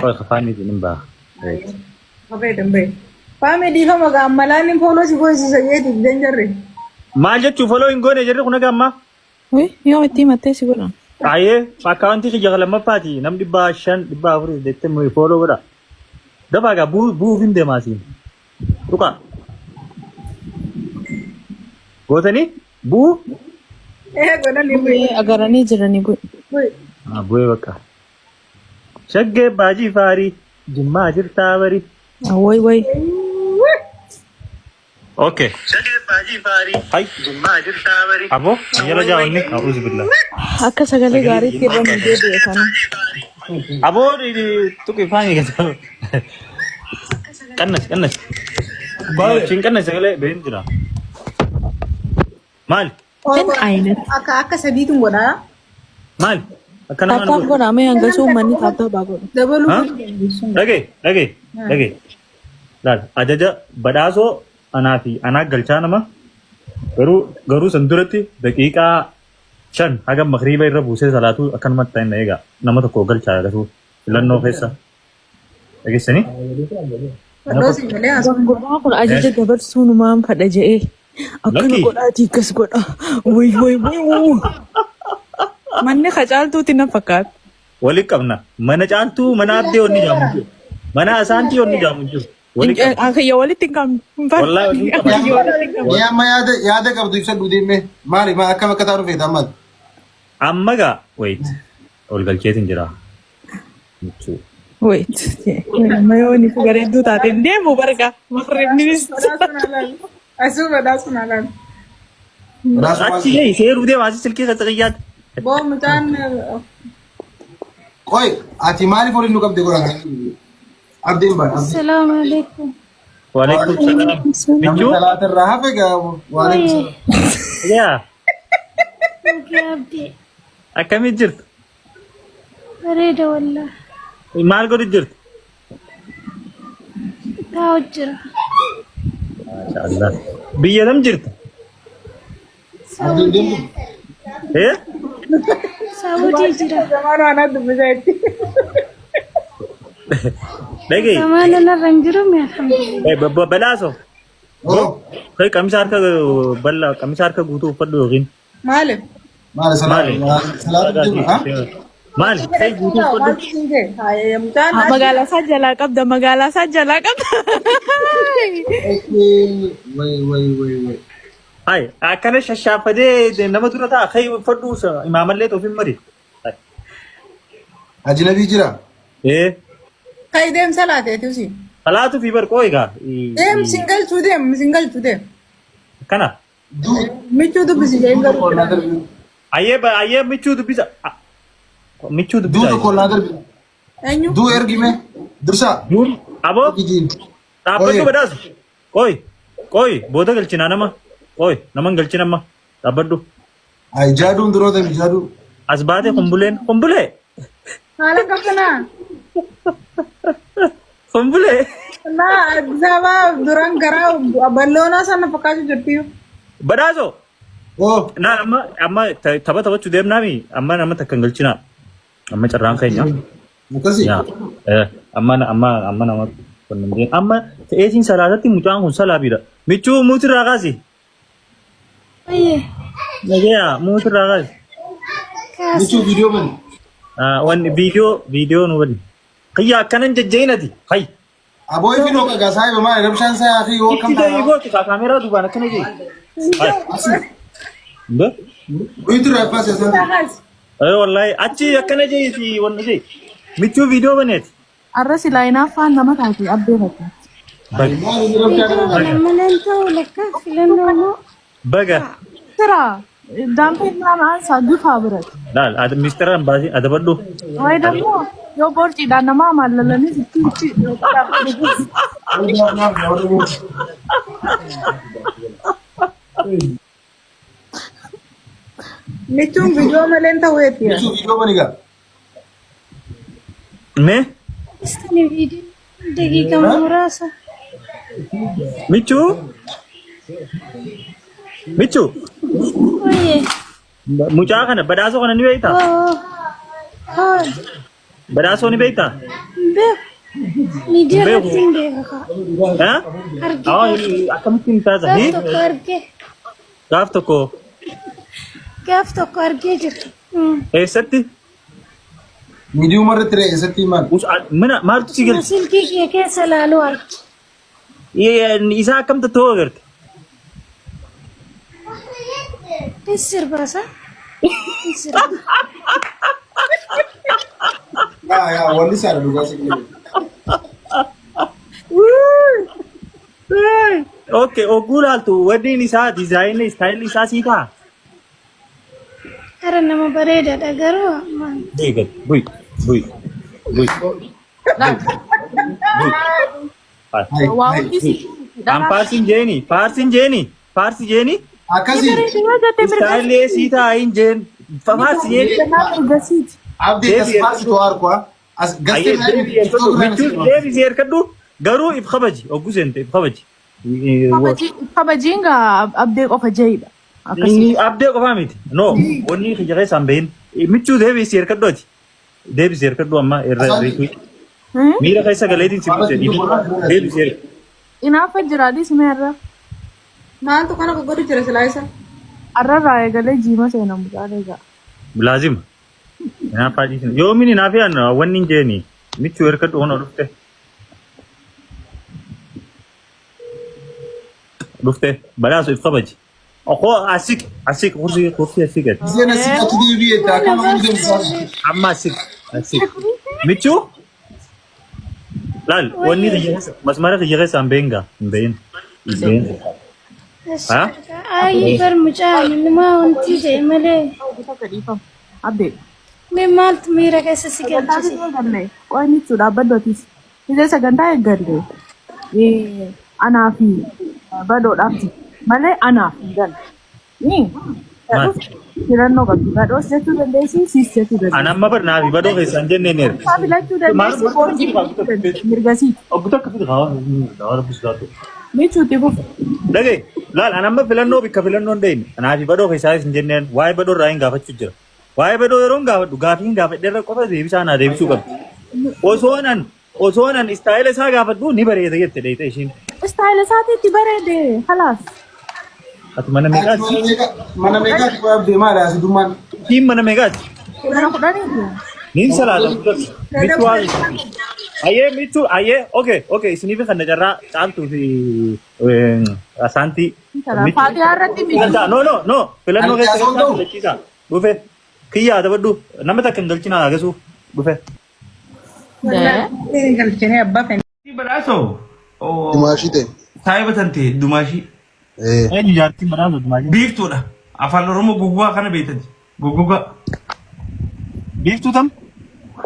Kau kafani di nembah. Apa itu mbak? Pame di fama gammalan follow si boy si saya di danger. Maja tu follow ingo ne jadi kuna gamma. Oui, io metti Matteo sicuro. Aye, account ki jagala mapati nam di bashan di bavri dette mo follow gada. Daba ga bu vinde masi. Tuka. Gotani? Bu? Gona ni boy. Agarani jirani boy. Boy. Boy waka. Shagge baji fari jimma jirta bari. Wai wai. Okay. Shagge baji fari. Hai jimma jirta bari. Abo yala jawni a'udhu billah. Akka sagale gaarii itti irra hin deebi'e kana. Abo tu ke fani kata. Kannas. Cin kannas sagale behin jira. Mal. Kan aynet. Akka sabiitun godha. Mal. Akkana godha mee hanga suumanni taata baagodha. Dabalu. Dhage. Laal ajaja badhaasoo anaa fi anaa galchaa nama garuu san duratti daqiiqaa 5 haga magriiba irra buusee salaatu akkanumatti ta'in eegaa nama tokko galchaa agaruu filannoo keessa dhageessanii. Gurbaa kun ajaja dabarsuu numaan fadha je'ee akkana godhaatii akkas godha. Wai. Manni caaltuuti na fakkaata. Wali qabna mana caaltuu mana abdee onni jaamu jiru mana asaantii onni jaamu jiru. Akayya walitti hin qabne. Wallahi amma yaada qabdu ibsadhu deemee maali akkam akka taa'u feeta ammas. Amma gaa wait ol galcheetiin jira. Wait. Mayooni bareedduu taate deemu barga. Mareebnis. Asuma. Achi gahee seeruu deemaa silkii keessa qiyyaate. Boo mucaan. Qoy ati maaliif waliin nu qabde godhan? Abdiin baa. Assalamu alaikum. Waalaikum salaam. Namni talaata irraa hafe gaa waalaikum salaam. Yaa Oke abdi. akkamii jirtu? Bareeda wallah. Maal godhu jirtu? Taa'u jira. Maashaallah. Biyya kam jirtu? Abdiin deemu. Saudi jira. Zamanu ana dubbiseetti. Dhagee. Zamana narra hin jiru mee alhamdulillah. Badhaasoo. Kai kamisa harka guutuu uffadhu yookiin. Maaliif? Maali salaatu deemu haa? Maali? Kai guutuu uffadhu. Magaalaa isaa jalaa qabda. Wai. Hai, akkana shashaafatee nama dura ta'a kai uffadhu imaamallee toofiin mari. Ajnabii jira? Kai deemsa laateetu si. Salaatu fi barqoo egaa. Deem singalchuu deem. Kana. Michuu dubbisi jeen garuu. Ayyee michuu dubbisa. Duutu kollaa darbi. Eenyu? Duu ergime. Dursa. Duun aboo. Dhaabbadhu badhaasu. Qoy booda galchinaa nama. Qoy naman galchinamma. Dhaabbadhu. Ay jaaduun duroota jaaduu. As baatee kumbulee. Haala qabsanaa. Kumbulee. Naa Addisabaa duraan gara balloonaa sana fakkaatu jirti. Badhaasoo. Oh. Naan amma taphachuu deemnaami amma nama takka hin galchinaa. Amma carraan keenya. Akkasii. Amma nama qunnamdeen amma ta'eetiin salaatatti mucaan kun salaabiidha. Michuu muutirraa kaasi. Nagaya muutirraa kaasi. Michuu viidiyoo bani. Wanni viidiyoo nu bani. Kiyya akkanan jajjeenati. Hay. Aboo ifin hooqa gaasaa eeba maali rabshaan isaa fi yoo kam ta'a. Itti kaameeraa duubaan akkana jee. Asii. Mbe? Wiitu raafaa seesan. Wallahi achi akkana jee fi wanni jee. Michuu viidiyoo baneeti. Arra silaa inaafaan nama taate abbee fakkaata. Maleen ta'u lakka filannoo. Baga. Tira dampeen nama ansa gufaa biratti. Laal misteeraan baasii adabadhu. Wayi dammoo yoo boorciidhaan nama amaalalanii sitti Michuun viidiyoo maleen ta'uuti. Michuu viidiyoo bani gaa. Mee? Istani viidiyoo daqiiqa muraasa. Michuu? Michu, Oye. mucaa kana badhaasoo kana ni beektaa? Oh. Badhaasoo ni beektaa? Be. Media Be- rating देखा Ha? Akkamittiin taasa? Gaaf tokko Gaaf tokko argee jira. eessatti? Miidiyuu marratti re'ee isatti himan. Mana maaltu si galche? Silkii kee keessa laaluu arge. Isaa akkamta ta'uu agarte? Sirbaasa. Yaa walli isaadha dhugaa si galee. Okay, oguu laaltu waddiin isaa diizaayinii istaayilii isaa sii ta'a? Kara nama bareedaadha garuu Eegal, bu'i. An faarsin jeeni. Akkasii Istaayilii sii ta'a hin jeen. Faarsi jeeni. abdii as faarsitu harkuwa. As gastii Deebisee hirkadhu garuu if kabaji. Oguu seente if kabaji. Kabajiinga abdee qofa jeeidha. Abdee qofaa miti. No, wanni kiyya keessaan bahin. Michuu deebisee hirkadhooti. Deebisee hirkadhu amma irra irreetu. Miira keessa galeetiin si buuse. Deebisee. Inaafa jiraadhis meerra. Maaltu kana godhu jira silaa isa? Arrarraa eegalee jiima seenamu gaadheegaa. Laazima. Naa faajii. Yoomin naaf yaadna wanni hin jeeni. Michuu hirkadhu hona dhufte. Dhufte badhaasoo if kabaji. Okoo asik kursii asik. Zena si ati deebi'ee taa kama inni deemsaa. Amma asik. Michuu. Laal wanni kiyya keessa masmara kiyya keessa hin beeyin gaa hin beeyin. Ayi bar mucaa nama wanti ta'e malee. Abdee. Mee maaltu miira keessa si galchise? Qoonni jechuudha badootis. Isee sagantaa eeggalle. Anaa fi badoodhaaf malee anaaf hin galle. Filannoo qabdi. Badoos jechuu dandeessi, siis jechuu dandeessi. An amma barnaa fi badoo keessa hin jenneen eerra. Isaa filachuu dandeessi, boordi mirgasiiti. Obbo Takka fi Daawara Busgaatu. Michuutti fufu. Dhagee laal an amma filannoo bikka filannoo hin deemne. Anaa fi badoo keessaa hin jenneen waa'ee badoo irraa hin gaafachuu jira. Waa'ee badoo yeroo hin gaafadhu gaafii hin gaafadheerra qofa deebisaa naa deebisuu qabdi. Osoo nan istaayila isaa gaafadhu ni bareeda jette dheeyita ishiin. Istaayila isaatiitti bareede halaas. Ati mana meeqaati? Mana meeqaati koo abdii maali asi dummaan. Tiin mana meeqaati? Mana kudhaniiti. Niin salaata. Michuu haali. Ayyee, okay, isiniif kan najarraa caaltuu fi asaantii. Faatiyaa irratti No, filannoo keessa filachiisa. Dhufe, kiyyaa dabadhu, nama takka hin galchina agarsiisu. Dhufe. Galchanii abbaa fene. Badhaasoo. Dumaashii ta'e. Taayiba tante dumaashii. Eenyu jaartiin badhaasoo dumaashii? Biiftuudha. Afaan Oromoo goggogaa kana beektan. Goggogaa. Biiftuu tam?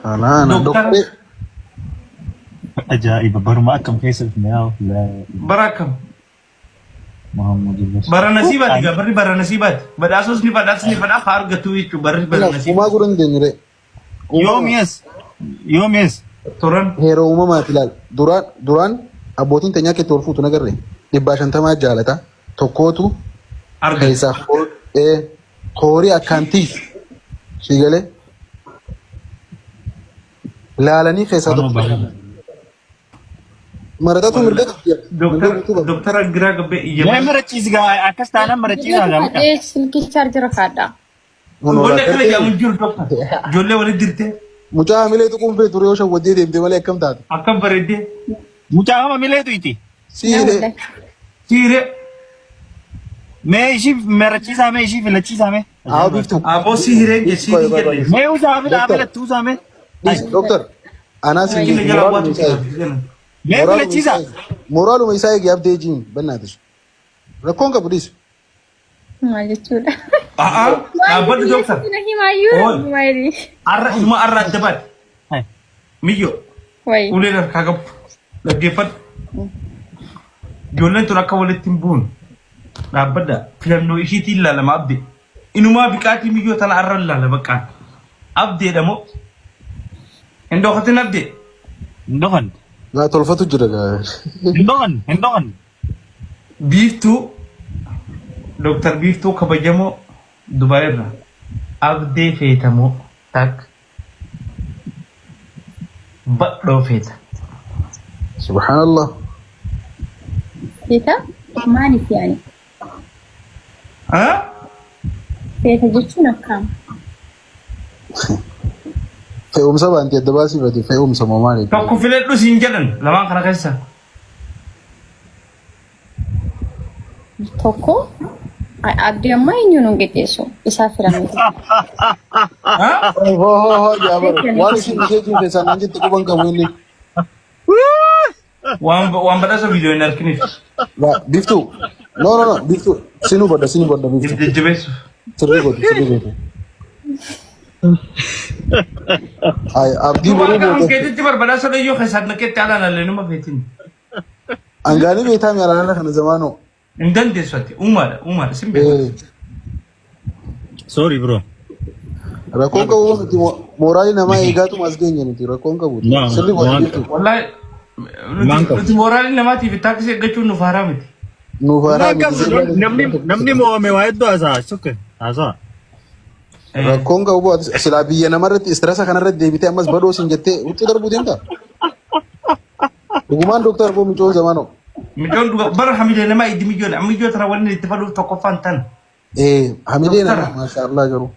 Anaana dhoqqee. Ajaa'iba baruma akkam keessa dhufne yaa Bara akkam. Muhammadu. Bara nasiibaati gaa barri bara nasiibaati. Badhaasoos ni badhaasni badhaaf haa argatu jechuudha barri bara Kumaa nasiibaati. gurra hin deemne. Yoomis. Toran. Heeroo uumamaati ilaal. Duraan abbootiin teenyaa keetti ol fuutu nagarre. 150 jaalata. Tokkootu Argatu. keessaa hoorii akkaantiif shigalee laalanii keessaa tokko. Maratatu mirga Doktara Giraa Gabbee Mee iyyamaa. marachiis gaa akkas taanaan marachiisaa gaafadha. Silkii chaarjara kaadhaa. Ijoollee kana jedhamu jiru doktara. Ijoollee walitti dirtee. Mucaa hamilee tuquun feetu yoo shawwaddee deemte malee akkam taate. Akkam bareeddee. Mucaa hama mileetu iti. Siiree. Siiree. Mee ishii marachiisaa mee ishii filachiisaa mee. Haa biftu. Aboo siiree jechii jedhe. Mee usaa filattuusaa mee. Doktor. Anaa Kina siin jala waatu jira. Mee filachiisaa. Moraaluma isaa eegi abdee jiin bannaatis. Rakkoon qabu dhiisu. Maal jechuudha? Dhaabbadhu doktara. Sina himaayyuu maayiri. Ilma arra adda baate. Miyyo. Wayi. Uleen harkaa qabu. Dhaggeeffadhu. Ijoolleen tun akka walitti hin buune. Dhaabbadha. Filannoo ishiitiin ilaalama abdee. Inumaa biqaatii miyyoo tana arra ilaala baqqaan. Abdeedha moo? Hin dhokatin abdee. Hindokan. Gaa tolfatu jira gaa. Hindokan. Biiftuu Doktar Biiftuu kabajamoo Dubaay irraa abdee feetamoo takka badhoo feeta. Subhanallah. Feeta maaliif yaani? Haa? Feeta jechuun akkam? Fe'umsa baanti adda baasifate fe'umsa moo maali? Tokko filadhu siin jedhan lamaan kana keessa. Tokko abdii amma eenyuun hongeteessu isaa filamte. Haa? Jaabar waan isin jechuun keessaa nan jette quban qabu inni. Waan badhaasa viidiyoo hin arginiif. Biiftuu. No biiftuu. Sinuu badda biiftuu. Jajjabeessuuf. Sirrii godhu. Ay abdii Waan boruu kan keetitti barbadaasa dhayyoo keessaa naqeetti alaan allee numa feetin. Angaanii beektaa miyaaraan kana zamaanoo. Hin dandeessu ati uumaadha sin beeku. Sorry bro. Rakkoon qabu miti mooraalii namaa eegaatu as geenye nuti rakkoon qabu. Sirrii godhu biiftuu. Wallahi nuti mooraalii namaatiif taaksii eeggachuun nuuf haaraa miti. Nuuf haaraa miti. Namni mo'ame waa hedduu haasaa sukke haasaa. Rakkoon qabu silaa biyya namarratti istiresa kanarratti deebitee ammas badoo sin jettee huccuu darbuu deemta. Dhugumaan Dooktar Boo Micoo Zamaanoo. Mijoon bara hamilee namaa iddi mijoon mijoo tana wanni itti faluuf tokkoffaan tan. Hamilee nama maashaallah garuu.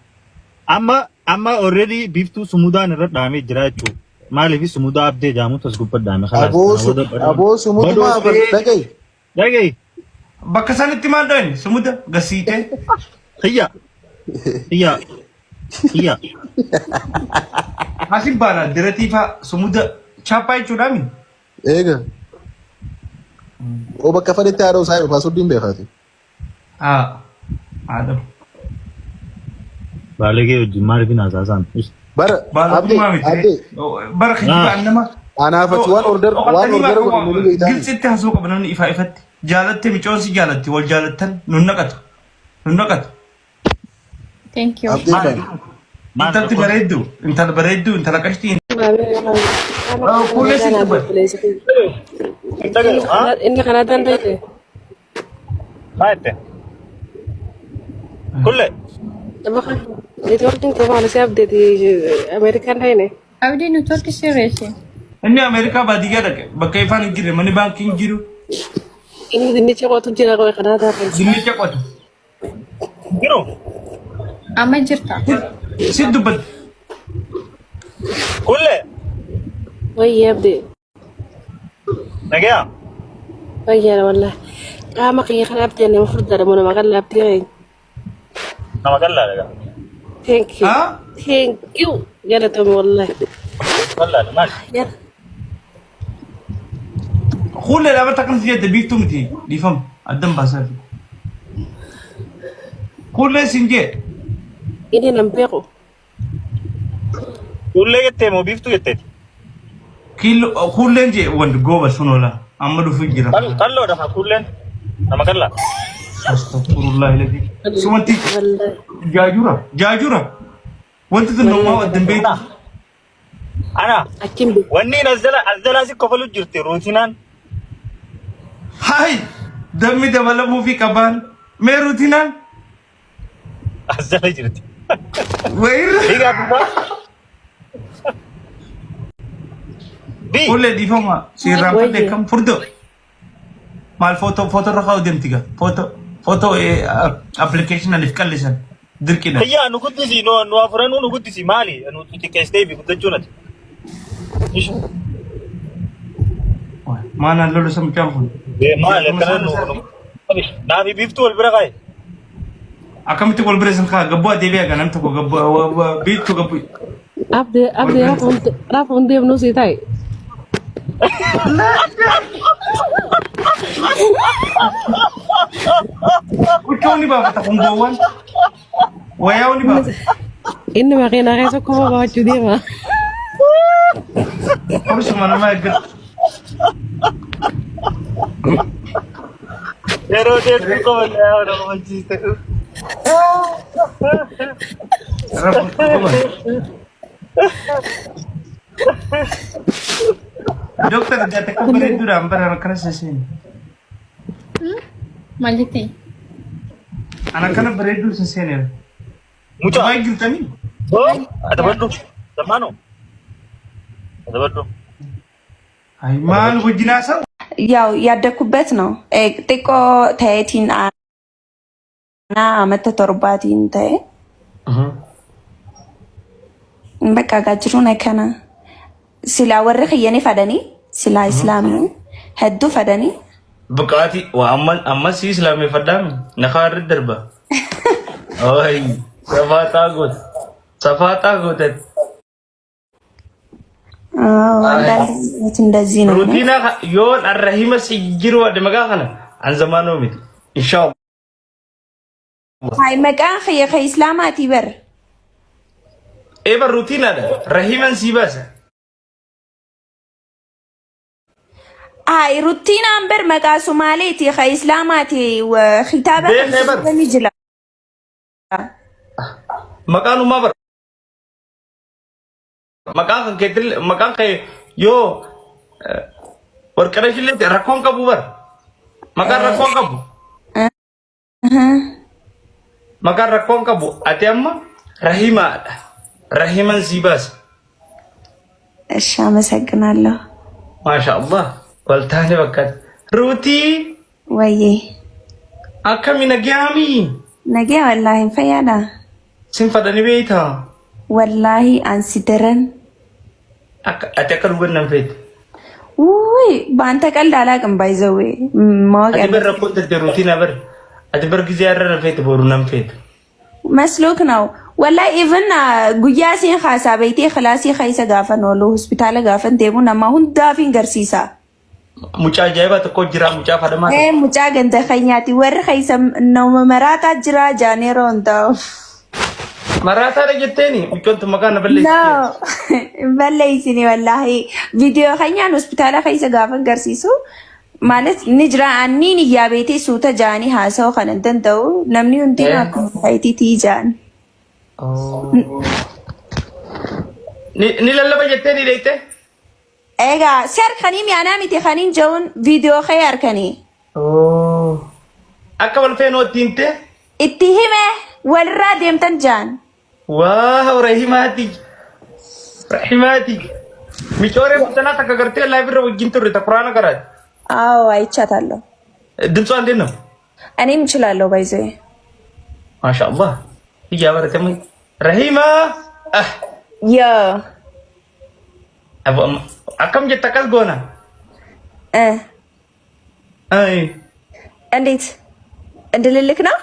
Amma already Biiftuu sumudaan irra dhaamee jira jechuudha. Maaliif sumudaa abdee jaamutu as gubbaa dhaame Aboo sumudumaa dhagaye. Dhagaye. Bakka sanitti maal dhaween sumuda gasiitee. Iya. Asin baana diretiifa sumuda chaappaa jechuudhaami. Eega. O bakka fadhitti haadha isaa dhufaa soddiin beekaati. Adam. Baalegee wajjin maaliif hin haasaasan? Bara abdee. Bara kijibaa nama. Anaafati waan order godhamu ni beektaa. Gilsitti haasoo qaban namni ifatti. Jaalattee micoon si jaalatti wal jaalattan nun naqatu. Thank you. Intalti bareeddu, intala qashtii. Kuulee si dubbatu. Inni kana danda'e. Maayette. Kulle. Networking kemana sih update Amerika ini? Abdii network sirreessi. Inni Ameerikaa baadiyyaa dhaqe bakka ifaan hin jirre manni baankii hin jiru. Ini dinnicha qotu jira kau kana ada. Dinnicha qotu. Jiru. Amma jirta. Si dubbatu. Kulle. Wayya update. Nagaya. Wayya wallah. Kama kaya kan update ni mufrad ada mana makan update. Nama kalla daga. Thank you. Thank you. Jada tu wallah. Wallah, mas. Ya. Kulle lama takkan si jette Biiftuu miti difam addam baasaafi. Kulle sinjee. Ini nampak aku. Kulle jettee moo Biiftuu jetteeti? Kulleen jee wanti gooba sunoola amma dhufu jira. Kalloo dafa kulleen nama kallaa. Astagfirullah ilahi. Sumanti jaajura. Wanti tun namaa waddan beeku. Ana. Akin bi. Wanni azdala si kofalu jirti ruutinaan. Hai dammi dabalamuu fi qabaan mee ruutinaan. Azdala jirti. Wayirra. Biga duba. Kulle difama sirraan fadde kam furdo. Maal foto rakhaa deemtiga foto application alif kallisan dirqina. Hayya nu guddisi nu afuranu nu guddisi maali nu xiqqeessitee bi guddachuu nati. Ishu. Maanaan lolu samchaan kun. Maali akkana nu. Naafi Biiftuu wal bira kaa'e. Akkamitti wal bira san kaa gabboo adeebi'a ganam tokko gabboo Biiftuu gabboo. Update rafa undem nu sih tay. Ikaw ni ba kung bawan? Wayaw ni ba? Ini makina kayak kau bawa cuci mah. Harus mana magat? Pero dia ko wala ako na mag-chiste. Dokter, jate ko ba rin doon para makrasa siya? Maliti. أنا كان بريدو سنسينير ሙጫ باي قلتني አተበዱ ዘማኑ አተበዱ أي ما وجنا سو ያው ያደኩበት ነው ጢቆ ተየቲን አና መተተርባቲን ተይ በቃ ጋጅሩ ነከና ስላ ወርኽ የኔ ፈደኒ ስላ እስላም ሄዱ ፈደኒ بقاتي وعمل أما سي إسلامي فدام نخار الدربة أوي صفاتا قوت እንደዚህ ነው روتينا يون الرحيمة سيجروا دمغاخنا عن زمانه ميت إن شاء الله هاي مكان خي إسلاماتي بر إيه بالروتينا ده رحيما سيباسا هاي روتينا امبر مكا سوماليتي خي إسلاماتي وختابة نجلا مكانه ما بر مكان كتل مكان كي يو وركرش اللي ركون كبو بر مكان ركون كبو مكان ركون كبو أتيما رحيما سيباس الشام سجنا الله ما شاء الله والتاني بكت روتي ويه أكمل نجامي نجي والله فيانا سنفدني بيتها والله أنسدرن أتكلم بالنفيت وي بانتك الدلاك بايزوي ما أتبر ركوت الروتين أبر أتبر كزيارة نفيت بورو نفيت مسلوك ناو والله إيفن قياسين خاصة بيتي خلاصي خايسة غافن ولو هسبتال غافن تيمو نما هون دافين غرسيسا mucaa ajaa'ibaa tokko jira mucaa fadamaa mucaa ganda keenyaati warri keessa nama maraataa jira jaaneeroo hundaa'u. Maraataa jetteeni mucoontu maqaa na balleessitee. Balleessini wallaahi viidiyoo keenyaan hospitaala keessa gaafa agarsiisu ማለት ni jira anniin iyyaa beetee suuta jaanii haasa'uu kan hin danda'u namni hundi akkuma faayitii jaan. Ni lallaba jetteeni deettee. Egaa ser khanii mi'aanaa miti khaniin jawun viidiyoo kee harkanii. Akka wal feenoo tiinte. Itti hime walirraa deemtan jaan. Waaw rahimaati. Micooree murtanaa takka gartee laayibirra wajjin turre ta quraana garaati. አዎ አይቻታለሁ። ድምጿ እንዴት ነው? እኔም እችላለሁ ባይዘ ማሻአላህ እያበረተም ረሂማ ያ አከም ጀተቀል ጎና አይ እንዴት እንድልልክ ነው?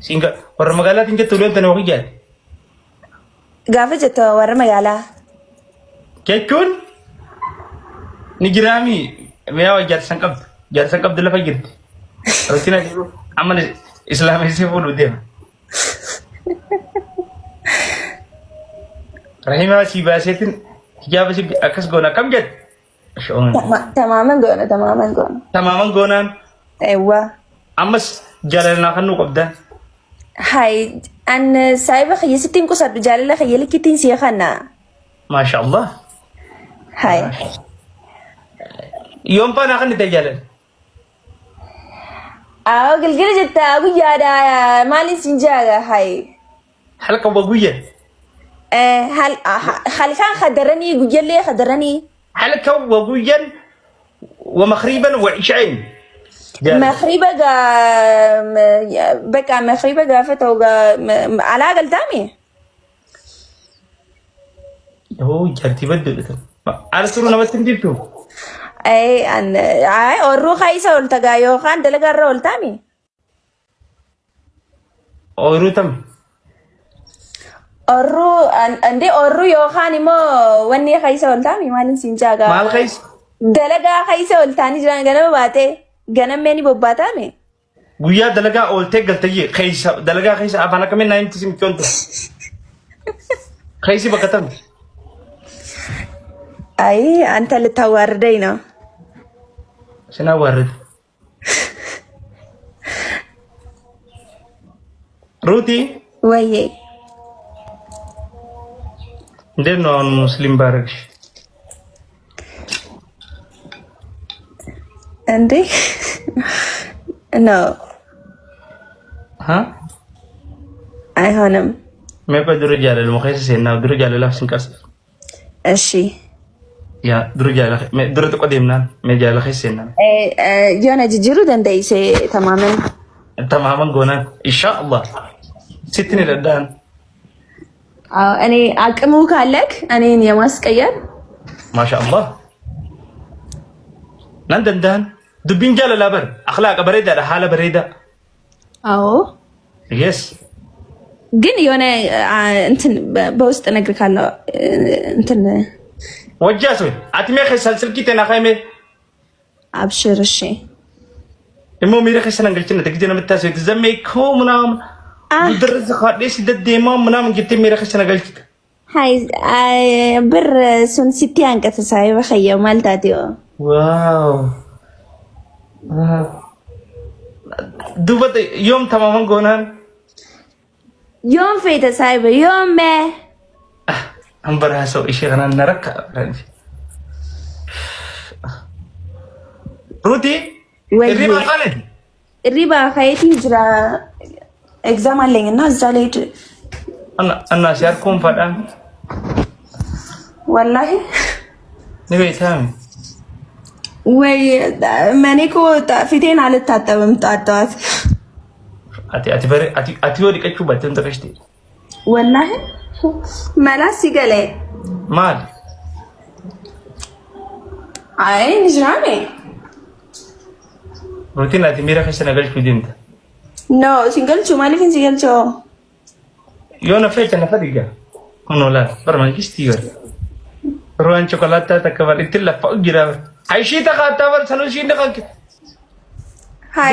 ሲንጋ ወረ መጋላት እንጀት ቱሎን ተነው ይያል ጋፈ ጀተ ወረ መጋላ ከኩን نجرامي مياو جالسن قبض لفجر روتينا ديرو عمل اسلامي يسيبولو ديم رحيمة سيباسيتن حجاب سيب اكس غونا كم جد شلون تماما غونا ايوه امس جالنا خنو قبدا هاي ان سايبه خي 60 كسر جالله خي لكتين سيخنا ما شاء الله هاي يوم بانا خن تجالن قلقل جتا ابو جادا مالي سنجاغا هاي حلقه بقويه هل كان خدرني قجل لي خدرني حلقه بقويا ومخريبا وعشعين مخريبا بقى مخريبا فتو على قلتامي هو جرتي بدلت على سرنا بس تنديتو ay orru khaisa ultaga yo khan dalagarra ultami orutam orru ande orru yo khan imo wanni khaisa ultami malin sinjaga mal khais dalaga khaisa ultani jiran gana baate gana meni bobbatame guya dalaga olte galtayi khaisa dalaga khaisa abana kame 90 sim konto khaisi bakatam ay anta litawardai no شنا ورد روتي ويه ده نون مسلم بارك عندي no ها አይሆንም። ما يبقى درج على المخيس سينا درج على لابس نكسر እሺ يا درج على درج قديمنا ما جاء على خيس سينا የሆነ ጅጅሩ ደንደይሴ ተማመን تماما قونا ان شاء الله ستني لدان እኔ አቅሙ ካለክ እኔን የማስቀየር ما شاء الله نندن دبين جال لابر اخلاق بريده حاله بريده አዎ يس ግን የሆነ እንትን በውስጥ እነግርካለሁ እንትን وجاسوي اتمي خيسال سلكيتنا خايمه አብሽር እሺ እሞ ሚረ ከሰና እንግልችነ ተግጀነ መታሰይ ተዘመይ ኮምናም ድርዝ ኻዴስ ደደማ ምናምን ግት ሚረ ከሰና ገልችት ሃይ ብር ሱን ሲቲ አንቀተ ሳይ በኸየ ማልታዲዮ ዋው ዱበት ዮም ተማመን ጎናን ዮም ፌተ ሳይ በዮም መ አንበራ ሰው እሺ ገና ነረካ ረንጂ ሩቲ ሪባ ኸይቲ ጅራ ኤግዛም አለኝና እዛ ላይ እና ሲያርኩም ፈዳን ወላሂ ንቤታም ወይ ማኔኮ ፊቴን አልታጠብም ጣጣት አቲ ወዲ ቀቹ ባትን ተከሽቲ ወላሂ መላስ ይገለ ማል አይ ንጅራኔ ሩቲና ሚረ ከሰና ገልቹ ዲንተ ኖ ሲንገልቹ ማለፊን ሲንገልቹ ዮነ ፈጨ ነፈዲጋ ሆኖላ በርማንኪስቲ ይወር ሩዋን ቾኮላታ ተከባል ኢትለፋ እጅራ አይሺ ተካታበር ሰኑሺ እንደካክ ሃይ